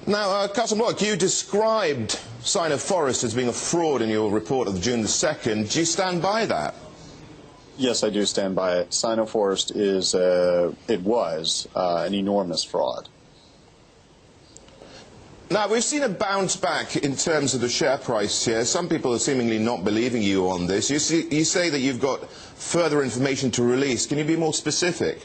Now, Carson Block, you described Sino-Forest as being a fraud in your report of June the 2nd. Do you stand by that? Yes, I do stand by it. Sino-Forest was an enormous fraud. Now, we've seen a bounce back in terms of the share price here. Some people are seemingly not believing you on this. You say that you've got further information to release. Can you be more specific?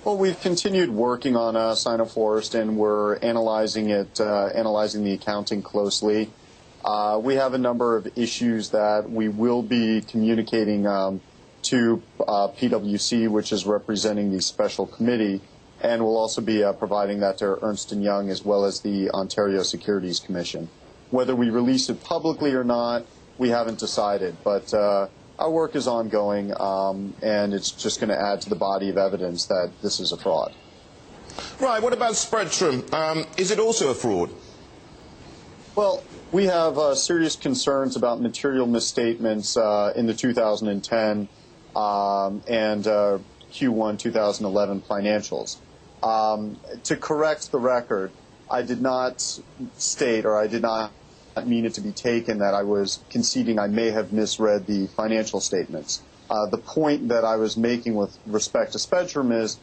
Well, we've continued working on Sino-Forest, and we're analyzing it, analyzing the accounting closely. We have a number of issues that we will be communicating to PwC, which is representing the special committee, and we'll also be providing that to Ernst & Young as well as the Ontario Securities Commission. Whether we release it publicly or not, we haven't decided, but our work is ongoing, and it's just going to add to the body of evidence that this is a fraud. Right, what about Spectrum? Is it also a fraud? Well, we have serious concerns about material misstatements in the 2010 and Q1 2011 financials. To correct the record, I did not state, or I did not mean it to be taken that I was conceding I may have misread the financial statements. The point that I was making with respect to Spectrum is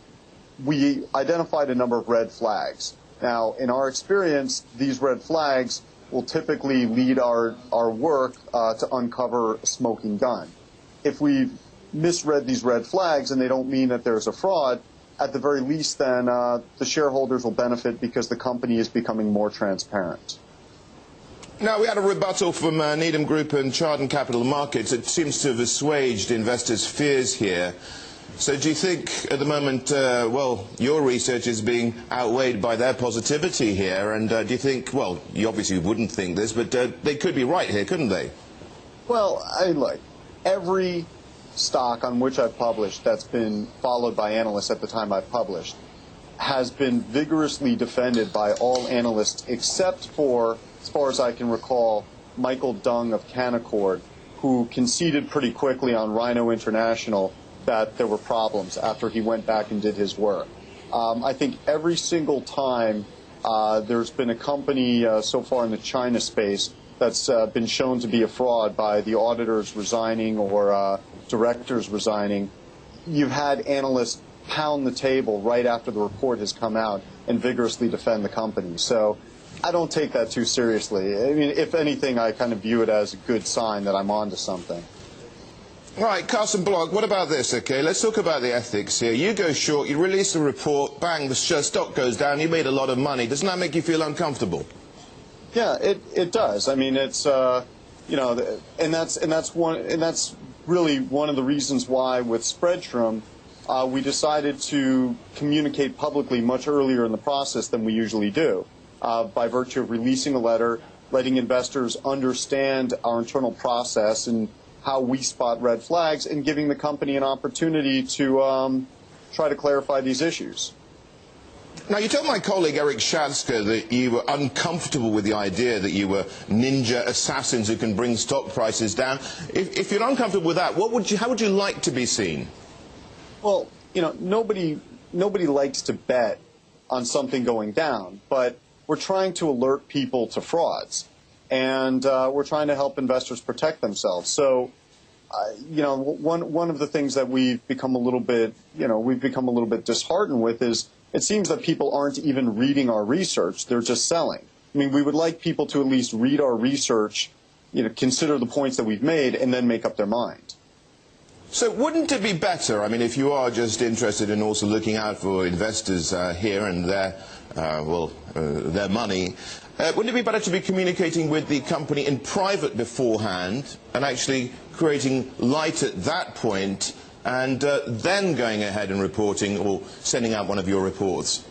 we identified a number of red flags. Now, in our experience, these red flags will typically lead our work to uncover a smoking gun. If we've misread these red flags and they don't mean that there's a fraud, at the very least then the shareholders will benefit because the company is becoming more transparent. Now, we had a rebuttal from Needham Group and Chardon Capital Markets. It seems to have assuaged investors' fears here. So do you think at the moment, well, your research is being outweighed by their positivity here? And do you think, well, you obviously wouldn't think this, but they could be right here, couldn't they? Well, look, every stock on which I've published that's been followed by analysts at the time I published has been vigorously defended by all analysts except for, as far as I can recall, Michael Dung of Canaccord, who conceded pretty quickly on Rhino International that there were problems after he went back and did his work. I think every single time there's been a company so far in the China space that's been shown to be a fraud by the auditors resigning or directors resigning, you've had analysts pound the table right after the report has come out and vigorously defend the company. So I don't take that too seriously. I mean, if anything, I kind of view it as a good sign that I'm onto something. Right, Carson Block, what about this, okay? Let's talk about the ethics here. You go short, you release a report, bang, the stock goes down, you made a lot of money. Doesn't that make you feel uncomfortable? Yeah, it does. I mean, it's you know, and that's really one of the reasons why with Spreadtrum we decided to communicate publicly much earlier in the process than we usually do, by virtue of releasing a letter, letting investors understand our internal process and how we spot red flags, and giving the company an opportunity to try to clarify these issues. Now, you told my colleague Eric Schatzker that you were uncomfortable with the idea that you were ninja assassins who can bring stock prices down. If you're uncomfortable with that, how would you like to be seen? Well, you know, nobody likes to bet on something going down, but we're trying to alert people to frauds, and we're trying to help investors protect themselves. So, you know, one of the things that we've become a little bit disheartened with is it seems that people aren't even reading our research; they're just selling. I mean, we would like people to at least read our research, you know, consider the points that we've made, and then make up their mind. So wouldn't it be better, I mean, if you are just interested in also looking out for investors here and there, their money, wouldn't it be better to be communicating with the company in private beforehand and actually creating light at that point and then going ahead and reporting or sending out one of your reports?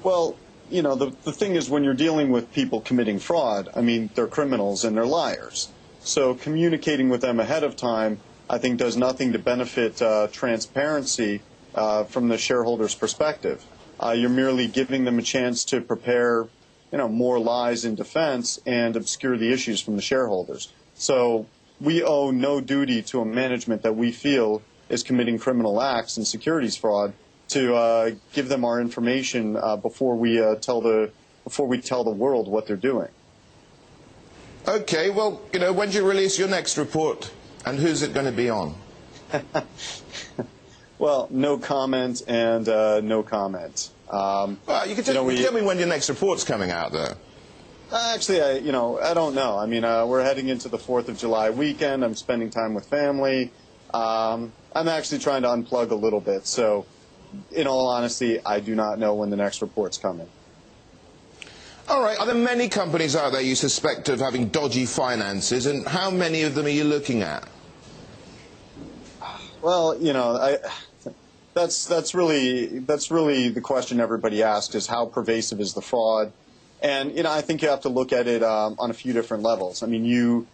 Well, you know, the thing is, when you're dealing with people committing fraud, I mean, they're criminals and they're liars. So communicating with them ahead of time, I think, does nothing to benefit transparency from the shareholders' perspective. You're merely giving them a chance to prepare, you know, more lies in defense and obscure the issues from the shareholders. So we owe no duty to a management that we feel is committing criminal acts and securities fraud to give them our information before we tell the before we tell the world what they're doing. Okay, well, when do you release your next report, and who's it going to be on? Well, no comment and no comment. Well, you can tell me when your next report's coming out, though. Actually, I don't know. I mean, we're heading into the 4th of July weekend. I'm spending time with family. I'm actually trying to unplug a little bit. So, in all honesty, I do not know when the next report's coming. All right. Are there many companies out there you suspect of having dodgy finances, and how many of them are you looking at? Well, that's really the question everybody asks, is how pervasive is the fraud? And I think you have to look at it on a few different levels. I mean,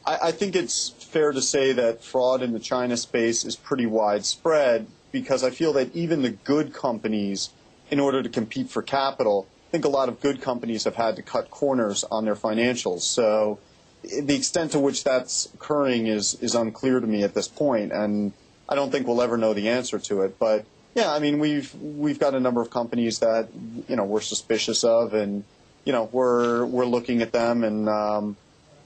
I think it's fair to say that fraud in the China space is pretty widespread, because I feel that even the good companies, in order to compete for capital, I think a lot of good companies have had to cut corners on their financials. So the extent to which that's occurring is unclear to me at this point, and I don't think we'll ever know the answer to it. But yeah, I mean, we've got a number of companies that we're suspicious of, and we're looking at them, and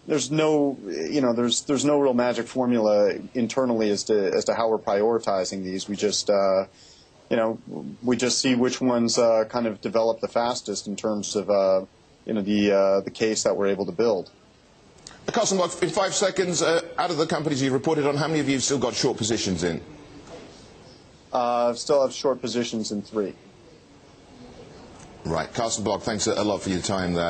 there's no there's no real magic formula internally as to how we're prioritizing these. We just we just see which ones kind of develop the fastest in terms of the case that we're able to build. Carson Block, in 5 seconds, out of the companies you've reported on, how many of you have still got short positions in? Still have short positions in 3. Right. Carson Block, thanks a lot for your time there.